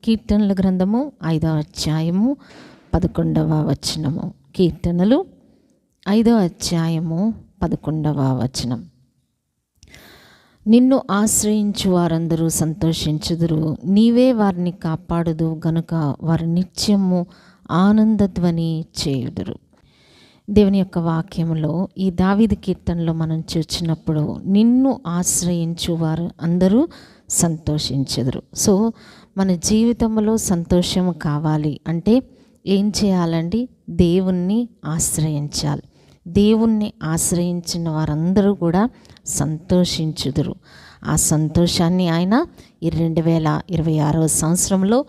కీర్తనల గ్రంథము 5వ అధ్యాయము 11వ వచనము. కీర్తనలు 5వ అధ్యాయము 11వ వచనం. నిన్ను ఆశ్రయించు వారందరూ సంతోషించుదురు, నీవే వారిని కాపాడుదు గనుక వారు నిత్యము ఆనందధ్వని చేయుదురు. దేవుని యొక్క వాక్యములో ఈ దావీదు కీర్తనలో మనం చూచినప్పుడు నిన్ను ఆశ్రయించు వారు అందరూ సంతోషించుదురు. సో మన జీవితంలో సంతోషము కావాలి అంటే ఏం చేయాలండి? దేవుణ్ణి ఆశ్రయించాలి. దేవుణ్ణి ఆశ్రయించిన వారందరూ కూడా సంతోషించుదురు. ఆ సంతోషాన్ని ఆయన ఈ 2026వ సంవత్సరంలో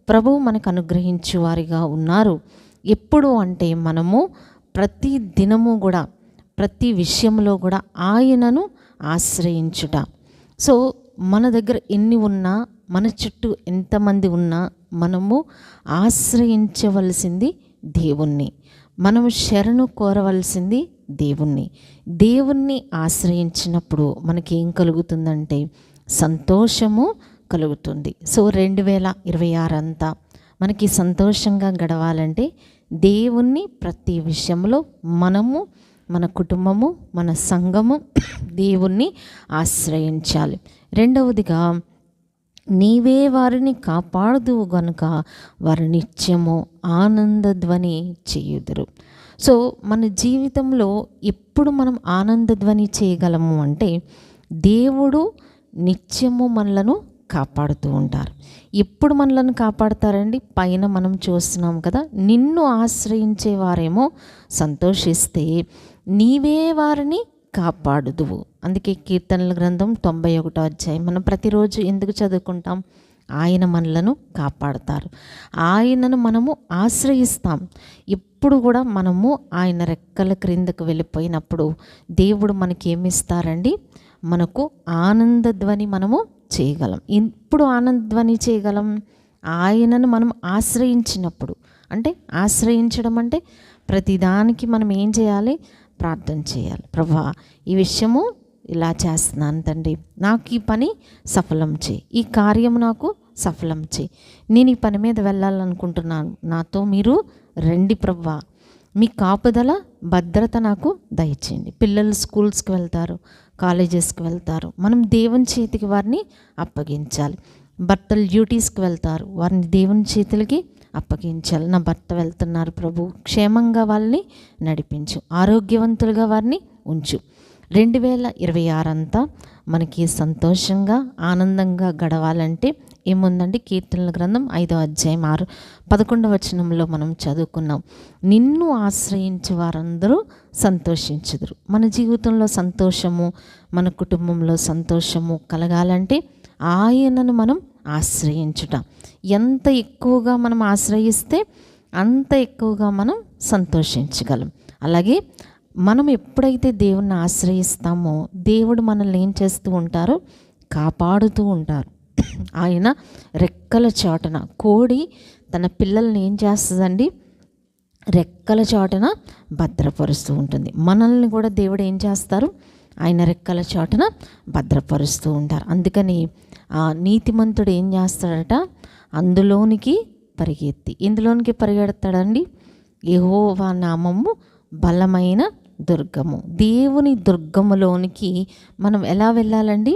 ప్రభువు మనకు అనుగ్రహించు వారిగా ఉన్నారు. ఎప్పుడు అంటే మనము ప్రతి దినము కూడా ప్రతి విషయంలో కూడా ఆయనను ఆశ్రయించుట. సో మన దగ్గర ఎన్ని ఉన్నా, మన చుట్టూ ఎంతమంది ఉన్నా మనము ఆశ్రయించవలసింది దేవుణ్ణి. మనము శరణు కోరవలసింది దేవుణ్ణి. దేవుణ్ణి ఆశ్రయించినప్పుడు మనకేం కలుగుతుందంటే సంతోషము కలుగుతుంది. సో 2026 అంతా మనకి సంతోషంగా గడవాలంటే దేవుణ్ణి ప్రతి విషయంలో మనము, మన కుటుంబము, మన సంఘము దేవుణ్ణి ఆశ్రయించాలి. రెండవదిగా నీవే వారిని కాపాడుదువు గనుక వారు నిత్యము ఆనందధ్వని చేయుదురు. సో మన జీవితంలో ఎప్పుడు మనం ఆనందధ్వని చేయగలము అంటే దేవుడు నిత్యము మనలను కాపాడుతూ ఉంటారు. ఎప్పుడు మనలను కాపాడుతారండి? పైన మనం చూస్తున్నాం కదా, నిన్ను ఆశ్రయించే వారేమో సంతోషిస్తే నీవే వారిని కాపాడుదువు. అందుకే కీర్తనల గ్రంథం 91వ అధ్యాయం మనం ప్రతిరోజు ఎందుకు చదువుకుంటాం? ఆయన మనలను కాపాడుతారు, ఆయనను మనము ఆశ్రయిస్తాం. ఎప్పుడు కూడా మనము ఆయన రెక్కల క్రిందకు వెళ్ళిపోయినప్పుడు దేవుడు మనకి ఏమిస్తారండి? మనకు ఆనందధ్వని మనము చేయగలం. ఇప్పుడు ఆనందధ్వని చేయగలం ఆయనను మనం ఆశ్రయించినప్పుడు. అంటే ఆశ్రయించడం అంటే ప్రతిదానికి మనం ఏం చేయాలి? ప్రార్థన చేయాలి. ప్రభువా, ఈ విషయము ఇలా చేస్తున్నాను తండ్రి, నాకు ఈ పని సఫలం చేయి, ఈ కార్యము నాకు సఫలం చేయి, నేను ఈ పని మీద వెళ్ళాలనుకుంటున్నాను, నాతో మీరు రండి ప్రభువా, మీ కాపుదల భద్రత నాకు దయచేయండి. పిల్లలు స్కూల్స్కి వెళ్తారు, కాలేజెస్కి వెళ్తారు, మనం దేవుని చేతికి వారిని అప్పగించాలి. భర్తలు డ్యూటీస్కి వెళ్తారు, వారిని దేవుని చేతులకి అప్పగించాలి. నా భర్త వెళ్తున్నారు ప్రభు, క్షేమంగా వాళ్ళని నడిపించు, ఆరోగ్యవంతులుగా వారిని ఉంచు. 2026 అంతా మనకి సంతోషంగా ఆనందంగా గడవాలంటే ఏముందండి? కీర్తనల గ్రంథం 5వ అధ్యాయం 11వ వచనంలో మనం చదువుకున్నాం, నిన్ను ఆశ్రయించే వారందరూ సంతోషించుదురు. మన జీవితంలో సంతోషము, మన కుటుంబంలో సంతోషము కలగాలంటే ఆయనను మనం ఆశ్రయించుట. ఎంత ఎక్కువగా మనం ఆశ్రయిస్తే అంత ఎక్కువగా మనం సంతోషించగలం. అలాగే మనం ఎప్పుడైతే దేవుణ్ణి ఆశ్రయిస్తామో దేవుడు మనల్ని ఏం చేస్తూ ఉంటారో కాపాడుతూ ఉంటారు. ఆయన రెక్కల చాటున, కోడి తన పిల్లల్ని ఏం చేస్తుందండి? రెక్కల చాటున భద్రపరుస్తూ ఉంటుంది. మనల్ని కూడా దేవుడు ఏం చేస్తారు? ఆయన రెక్కల చాటున భద్రపరుస్తూ ఉంటారు. అందుకని నీతిమంతుడు ఏం చేస్తాడట? అందులోనికి పరిగెత్తి, ఇందులోనికి పరిగెడతాడండి? యెహోవా నామము బలమైన దుర్గము. దేవుని దుర్గములోనికి మనం ఎలా వెళ్ళాలండి?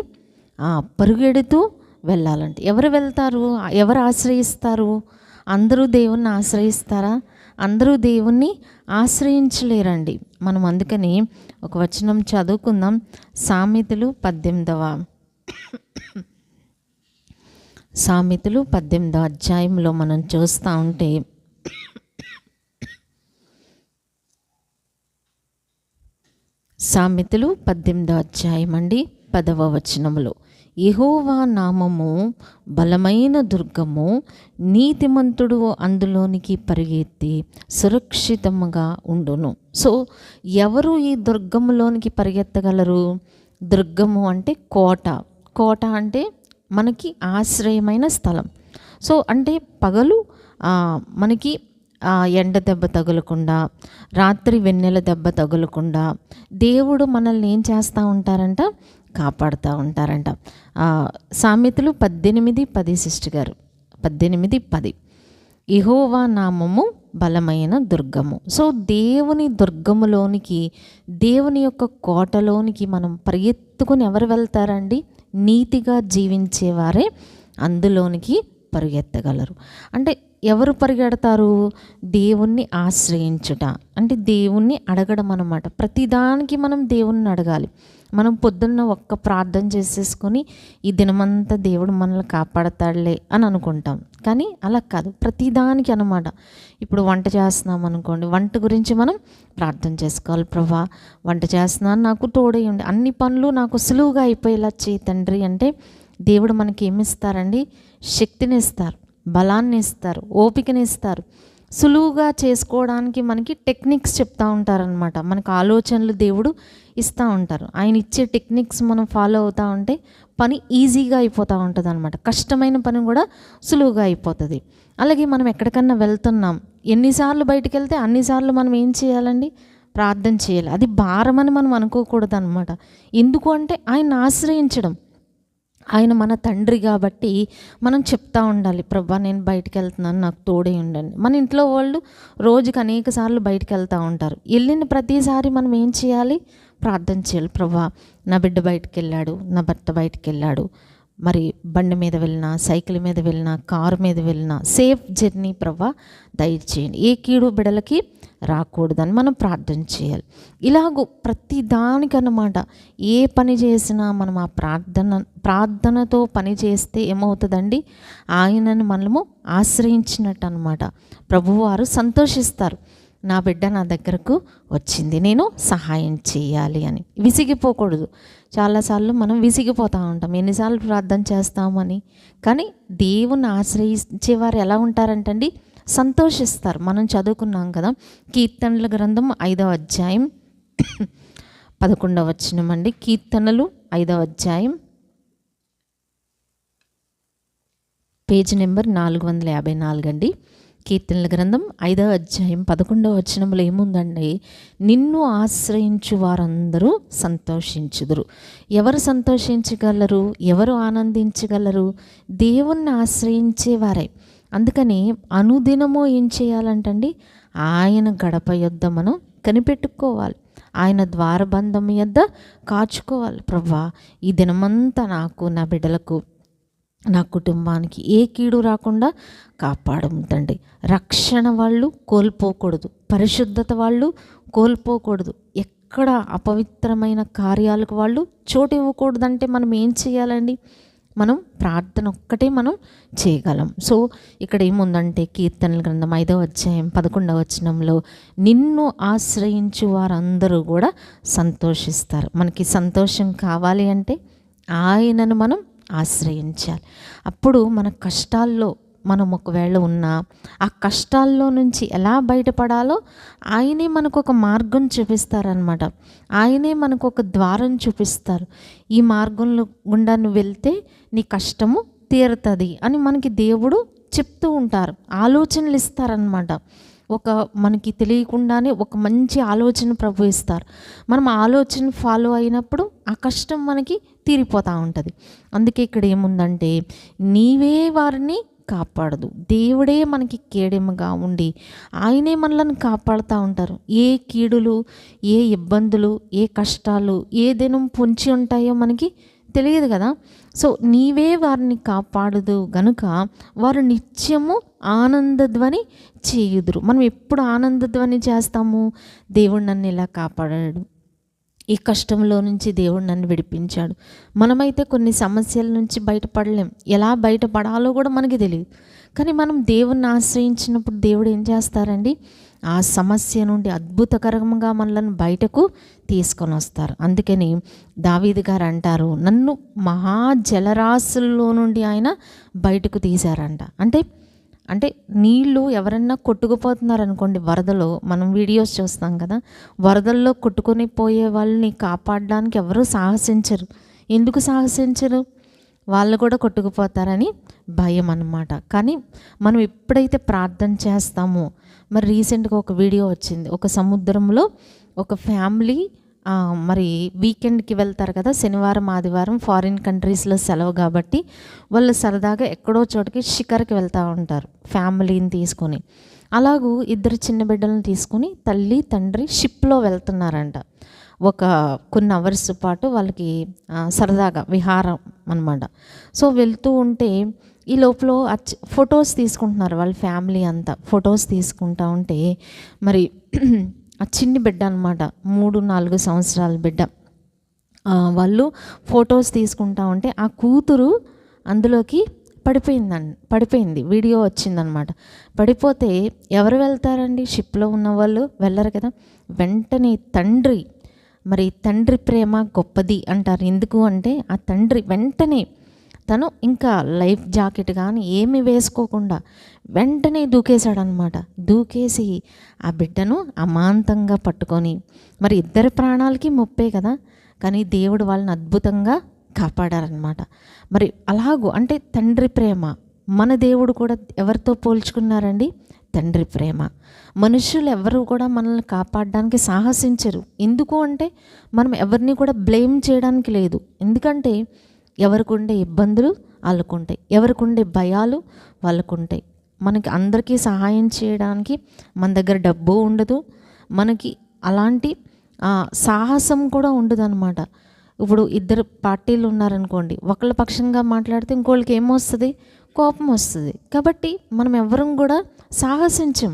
పరుగెడుతూ వెళ్ళాలంటే ఎవరు వెళ్తారు? ఎవరు ఆశ్రయిస్తారు? అందరూ దేవుణ్ణి ఆశ్రయిస్తారా? అందరూ దేవుణ్ణి ఆశ్రయించలేరండి. మనం అందుకని ఒక వచనం చదువుకుందాం. సామెతలు 18వ అధ్యాయంలో మనం చూస్తూ ఉంటే సామెతలు 18వ అధ్యాయం అండి 10వ వచనములో, యెహోవా నామము బలమైన దుర్గము, నీతిమంతుడు అందులోనికి పరిగెత్తి సురక్షితముగా ఉండును. సో ఎవరు ఈ దుర్గములోనికి పరిగెత్తగలరు? దుర్గము అంటే కోట. కోట అంటే మనకి ఆశ్రయమైన స్థలం. సో అంటే పగలు మనకి ఎండ దెబ్బ తగలకుండా, రాత్రి వెన్నెల దెబ్బ తగలకుండా దేవుడు మనల్ని ఏం చేస్తూ ఉంటారంట? కాపాడుతూ ఉంటారంట. సామెతలు 18:10 సిస్టర్ గారు 18:10. యెహోవా నామము బలమైన దుర్గము. సో దేవుని దుర్గములోనికి, దేవుని యొక్క కోటలోనికి మనం పరిగెత్తుకుని ఎవరు వెళ్తారండి? నీతిగా జీవించేవారే అందులోనికి పరిగెత్తగలరు. అంటే ఎవరు పరిగెడతారు? దేవుణ్ణి ఆశ్రయించుట అంటే దేవుణ్ణి అడగడం అన్నమాట. ప్రతిదానికి మనం దేవుణ్ణి అడగాలి. మనం పొద్దున్న ఒక్క ప్రార్థన చేసేసుకొని ఈ దినమంతా దేవుడు మనల్ని కాపాడతాడులే అని అనుకుంటాం. కానీ అలా కాదు, ప్రతిదానికి అన్నమాట. ఇప్పుడు వంట చేస్తున్నాం అనుకోండి, వంట గురించి మనం ప్రార్థన చేసుకోవాలి. ప్రభా, వంట చేస్తున్నాను, నాకు తోడేయండి, అన్ని పనులు నాకు సులువుగా అయిపోయేలా చేయి తండ్రి అంటే దేవుడు మనకి ఏమిస్తారండి? శక్తిని ఇస్తారు, బలాన్ని ఇస్తారు, ఓపికని ఇస్తారు. సులువుగా చేసుకోవడానికి మనకి టెక్నిక్స్ చెప్తూ ఉంటారనమాట. మనకు ఆలోచనలు దేవుడు ఇస్తూ ఉంటారు. ఆయన ఇచ్చే టెక్నిక్స్ మనం ఫాలో అవుతూ ఉంటే పని ఈజీగా అయిపోతూ ఉంటుంది అనమాట. కష్టమైన పని కూడా సులువుగా అయిపోతుంది. అలాగే మనం ఎక్కడికన్నా వెళ్తున్నాం, ఎన్నిసార్లు బయటికి వెళ్తే అన్నిసార్లు మనం ఏం చేయాలండి? ప్రార్థన చేయాలి. అది భారమని మనం అనుకోకూడదు అనమాట. ఎందుకు అంటే ఆయన ఆశ్రయించడం, ఆయన మన తండ్రి కాబట్టి మనం చెప్తా ఉండాలి, ప్రభా నేను బయటికి వెళ్తున్నాను, నాకు తోడే ఉండండి. మన ఇంట్లో వాళ్ళు రోజుకి అనేక సార్లు బయటికి వెళ్తూ ఉంటారు. వెళ్ళిన ప్రతిసారి మనం ఏం చేయాలి? ప్రార్థన చేయాలి. ప్రభా, నా బిడ్డ బయటికి వెళ్ళాడు, నా భర్త బయటికి వెళ్ళాడు, మరి బండి మీద వెళ్ళినా, సైకిల్ మీద వెళ్ళినా, కారు మీద వెళ్ళినా సేఫ్ జర్నీ ప్రభా దయచేయండి, ఏ కీడు బిడలకి రాకూడదని మనం ప్రార్థన చేయాలి. ఇలాగూ ప్రతి దానికన్నమాట ఏ పని చేసినా మనం ఆ ప్రార్థనతో పని చేస్తే ఏమవుతుందండి? ఆయనను మనము ఆశ్రయించినట్టు అనమాట. ప్రభువారు సంతోషిస్తారు, నా బిడ్డ నా దగ్గరకు వచ్చింది, నేను సహాయం చేయాలి అని. విసిగిపోకూడదు. చాలాసార్లు మనం విసిగిపోతూ ఉంటాం, ఎన్నిసార్లు ప్రార్థన చేస్తామని. కానీ దేవుని ఆశ్రయించేవారు ఎలా ఉంటారంటండి? సంతోషిస్తారు. మనం చదువుకున్నాం కదా, కీర్తనల గ్రంథం 5వ అధ్యాయం 11వ వచనం అండి. కీర్తనలు 5వ అధ్యాయం పేజ్ నెంబర్ 454 అండి. కీర్తనల గ్రంథం 5వ అధ్యాయం 11వ వచనంలో ఏముందండి? నిన్ను ఆశ్రయించు వారందరూ సంతోషించుదురు. ఎవరు సంతోషించగలరు? ఎవరు ఆనందించగలరు? దేవుణ్ణి ఆశ్రయించేవారే. అందుకని అనుదినము ఏం చేయాలంటండి? ఆయన గడప యొద్ద మనం కనిపెట్టుకోవాలి, ఆయన ద్వారబంధం యొద్ద కాచుకోవాలి. ప్రభా, ఈ దినమంతా నాకు, నా బిడ్డలకు, నా కుటుంబానికి ఏ కీడు రాకుండా కాపాడుతండి. రక్షణ వాళ్ళు కోల్పోకూడదు, పరిశుద్ధత వాళ్ళు కోల్పోకూడదు, ఎక్కడ అపవిత్రమైన కార్యాలకు వాళ్ళు చోటు ఇవ్వకూడదంటే మనం ఏం చేయాలండి? మనం ప్రార్థన ఒక్కటే మనం చేయగలం. సో ఇక్కడ ఏముందంటే కీర్తనల గ్రంథం 5వ అధ్యాయం 11వ వచనంలో నిన్ను ఆశ్రయించు వారందరూ కూడా సంతోషిస్తారు. మనకి సంతోషం కావాలి అంటే ఆయనను మనం ఆశ్రయించాలి. అప్పుడు మన కష్టాల్లో మనం ఒకవేళ ఉన్నా ఆ కష్టాల్లో నుంచి ఎలా బయటపడాలో ఆయనే మనకు ఒక మార్గం చూపిస్తారనమాట. ఆయనే మనకు ఒక ద్వారం చూపిస్తారు. ఈ మార్గంలో గుండా నువ్వు వెళ్తే నీ కష్టము తీరుతుంది అని మనకి దేవుడు చెప్తూ ఉంటారు, ఆలోచనలు ఇస్తారనమాట. మనకి తెలియకుండానే ఒక మంచి ఆలోచన ప్రభు ఇస్తారు. మనం ఆలోచన ఫాలో అయినప్పుడు ఆ కష్టం మనకి తీరిపోతూ ఉంటుంది. అందుకే ఇక్కడ ఏముందంటే నీవే వారిని కాపాడదు, దేవుడే మనకి కేడెముగా ఉండి ఆయనే మనల్ని కాపాడుతూ ఉంటారు. ఏ కీడులు, ఏ ఇబ్బందులు, ఏ కష్టాలు ఏ దినం పొంచి ఉంటాయో మనకి తెలియదు కదా. సో నీవే వారిని కాపాడదు గనుక వారు నిత్యము ఆనందధ్వని చేయుదురు. మనం ఎప్పుడు ఆనందధ్వని చేస్తాము? దేవుడు నన్ను ఇలా కాపాడాడు, ఈ కష్టంలో నుంచి దేవుడు నన్ను విడిపించాడు. మనమైతే కొన్ని సమస్యల నుంచి బయటపడలేం, ఎలా బయటపడాలో కూడా మనకి తెలియదు. కానీ మనం దేవుణ్ణి ఆశ్రయించినప్పుడు దేవుడు ఏం చేస్తారండి? ఆ సమస్య నుండి అద్భుతకరంగా మనల్ని బయటకు తీసుకొని వస్తారు. అందుకని దావీదు గారు అంటారు, నన్ను మహాజలరాశుల్లో నుండి ఆయన బయటకు తీశారంట. అంటే నీళ్ళు ఎవరన్నా కొట్టుకుపోతున్నారు అనుకోండి, వరదలో మనం వీడియోస్ చూస్తాం కదా, వరదల్లో కొట్టుకొని పోయే వాళ్ళని కాపాడడానికి ఎవరు సాహసించరు. ఎందుకు సాహసించరు? వాళ్ళు కూడా కొట్టుకుపోతారని భయం అన్నమాట. కానీ మనం ఎప్పుడైతే ప్రార్థన చేస్తామో, మరి రీసెంట్గా ఒక వీడియో వచ్చింది, ఒక సముద్రంలో ఒక ఫ్యామిలీ మరి వీకెండ్కి వెళ్తారు కదా, శనివారం ఆదివారం ఫారిన్ కంట్రీస్లో సెలవు కాబట్టి వాళ్ళు సరదాగా ఎక్కడో చోటకి షికార్కి వెళ్తూ ఉంటారు ఫ్యామిలీని తీసుకొని. అలాగూ ఇద్దరు చిన్న బిడ్డలను తీసుకుని తల్లి తండ్రి షిప్లో వెళ్తున్నారంట. కొన్ని అవర్స్ పాటు వాళ్ళకి సరదాగా విహారం అనమాట. సో వెళ్తూ ఉంటే ఈ లోపల ఫొటోస్ తీసుకుంటున్నారు వాళ్ళ ఫ్యామిలీ అంతా. ఫొటోస్ తీసుకుంటూ ఉంటే మరి ఆ చిన్ని బిడ్డ అనమాట, 3-4 సంవత్సరాల బిడ్డ, వాళ్ళు ఫొటోస్ తీసుకుంటా ఉంటే ఆ కూతురు అందులోకి పడిపోయింది. వీడియో వచ్చిందనమాట. పడిపోతే ఎవరు వెళ్తారండి? షిప్లో ఉన్న వాళ్ళు వెళ్ళరు కదా. వెంటనే తండ్రి ప్రేమ గొప్పది అంటారు. ఎందుకు అంటే ఆ తండ్రి వెంటనే తను ఇంకా లైఫ్ జాకెట్ కానీ ఏమి వేసుకోకుండా వెంటనే దూకేశాడనమాట. దూకేసి ఆ బిడ్డను అమాంతంగా పట్టుకొని, మరి ఇద్దరి ప్రాణాలకి ముప్పే కదా, కానీ దేవుడు వాళ్ళని అద్భుతంగా కాపాడారనమాట. మరి అలాగూ అంటే తండ్రి ప్రేమ. మన దేవుడు కూడా ఎవరితో పోల్చుకున్నారండి? తండ్రి ప్రేమ. మనుషులు ఎవరు కూడా మనల్ని కాపాడడానికి సాహసించరు. ఎందుకు అంటే మనం ఎవరిని కూడా బ్లేమ్ చేయడానికి లేదు. ఎందుకంటే ఎవరికి ఉండే ఇబ్బందులు వాళ్ళకుంటాయి, ఎవరికి ఉండే భయాలు వాళ్ళకుంటాయి. మనకి అందరికీ సహాయం చేయడానికి మన దగ్గర డబ్బు ఉండదు, మనకి అలాంటి సాహసం కూడా ఉండదు అనమాట. ఇప్పుడు ఇద్దరు పార్టీలు ఉన్నారనుకోండి, ఒకళ్ళ పక్షంగా మాట్లాడితే ఇంకోళ్ళకి ఏమొస్తుంది? కోపం వస్తుంది. కాబట్టి మనం ఎవరం కూడా సాహసించం,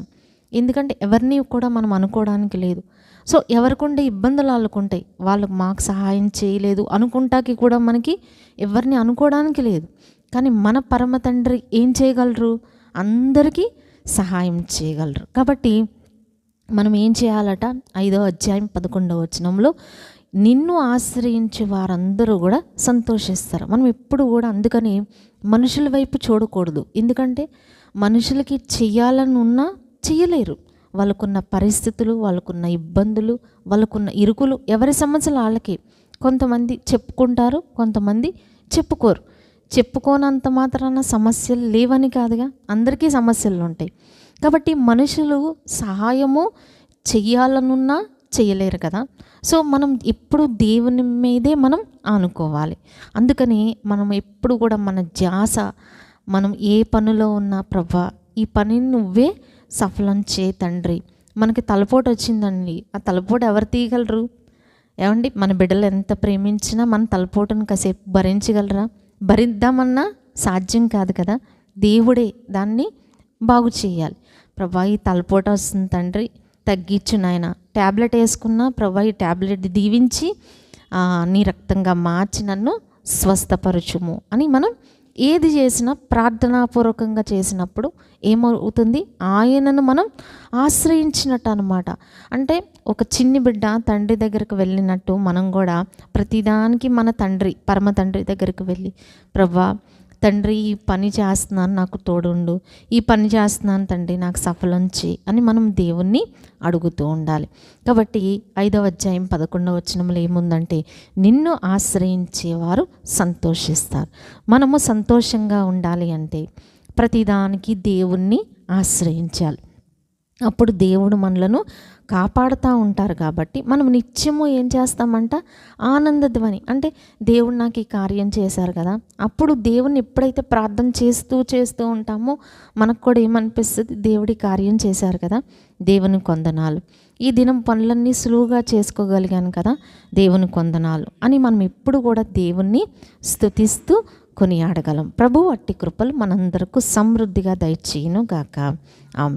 ఎందుకంటే ఎవరిని కూడా మనం అనుకోవడానికి లేదు. సో ఎవరికి ఉండే ఇబ్బందులు వాళ్ళకుంటాయి, వాళ్ళు మాకు సహాయం చేయలేదు అనుకుంటాకి కూడా మనకి ఎవరిని అనుకోవడానికి లేదు. కానీ మన పరమ తండ్రి ఏం చేయగలరు? అందరికీ సహాయం చేయగలరు. కాబట్టి మనం ఏం చేయాలట? 5వ అధ్యాయం 11వ వచనంలో నిన్ను ఆశ్రయించే వారందరూ కూడా సంతోషిస్తారు. మనం ఎప్పుడు కూడా అందుకని మనుషుల వైపు చూడకూడదు. ఎందుకంటే మనుషులకి చెయ్యాలని ఉన్నా చెయ్యలేరు. వాళ్ళకున్న పరిస్థితులు, వాళ్ళకున్న ఇబ్బందులు, వాళ్ళకున్న ఇరుకులు, ఎవరి సమస్యలు వాళ్ళకి. కొంతమంది చెప్పుకుంటారు, కొంతమంది చెప్పుకోరు. చెప్పుకోనంత మాత్రాన సమస్యలు లేవని కాదుగా, అందరికీ సమస్యలు ఉంటాయి. కాబట్టి మనుషులు సహాయము చెయ్యాలనున్నా చెయ్యలేరు కదా. సో మనం ఎప్పుడు దేవుని మీదే మనం ఆనుకోవాలి. అందుకని మనం ఎప్పుడు కూడా మన ధ్యాస, మనం ఏ పనిలో ఉన్నా, ప్రభా ఈ పనిని నువ్వే సఫలం చే తండ్రి. మనకి తలపోటు వచ్చిందండి, ఆ తలపోటు ఎవరు తీయగలరు? ఏమండి, మన బిడ్డలు ఎంత ప్రేమించినా మన తలపోటును కాసేపు భరించగలరా? భరిద్దామన్నా సాధ్యం కాదు కదా. దేవుడే దాన్ని బాగు చేయాలి. ప్రభా ఈ తలపోటు వస్తుంది తండ్రి, తగ్గించు నాయన. ట్యాబ్లెట్ వేసుకున్నా ప్రభా ఈ ట్యాబ్లెట్ దీవించి నీ రక్తంగా మార్చి నన్ను స్వస్థపరచుము అని మనం ఏది చేసినా ప్రార్థనాపూర్వకంగా చేసినప్పుడు ఏమవుతుంది? ఆయనను మనం ఆశ్రయించినట్టు అనమాట. అంటే ఒక చిన్ని బిడ్డ తండ్రి దగ్గరికి వెళ్ళినట్టు మనం కూడా ప్రతిదానికి మన తండ్రి, పరమ తండ్రి దగ్గరికి వెళ్ళి, ప్రభా తండ్రి ఈ పని చేస్తున్నాను నాకు తోడుండు, ఈ పని చేస్తున్నాను తండ్రి నాకు సఫలం చేయి అని మనం దేవుణ్ణి అడుగుతూ ఉండాలి. కాబట్టి 5వ అధ్యాయం 11వ వచనంలో ఏముందంటే నిన్ను ఆశ్రయించేవారు సంతోషిస్తారు. మనము సంతోషంగా ఉండాలి అంటే ప్రతిదానికి దేవుణ్ణి ఆశ్రయించాలి. అప్పుడు దేవుడు మనలను కాపాడుతూ ఉంటారు. కాబట్టి మనం నిత్యము ఏం చేస్తామంట? ఆనందధ్వని. అంటే దేవుడు నాకు ఈ కార్యం చేశారు కదా, అప్పుడు దేవుణ్ణి ఎప్పుడైతే ప్రార్థన చేస్తూ ఉంటామో మనకు కూడా ఏమనిపిస్తుంది? దేవుడి కార్యం చేశారు కదా, దేవుని కొందనాలు, ఈ దినం పనులన్నీ సులువుగా చేసుకోగలిగాను కదా, దేవుని కొందనాలు అని మనం ఎప్పుడు కూడా దేవుణ్ణి స్తుతిస్తూ కొనియాడగలం. ప్రభు అట్టి కృపలు మనందరకు సమృద్ధిగా దయచేయును గాక. ఆమేన్.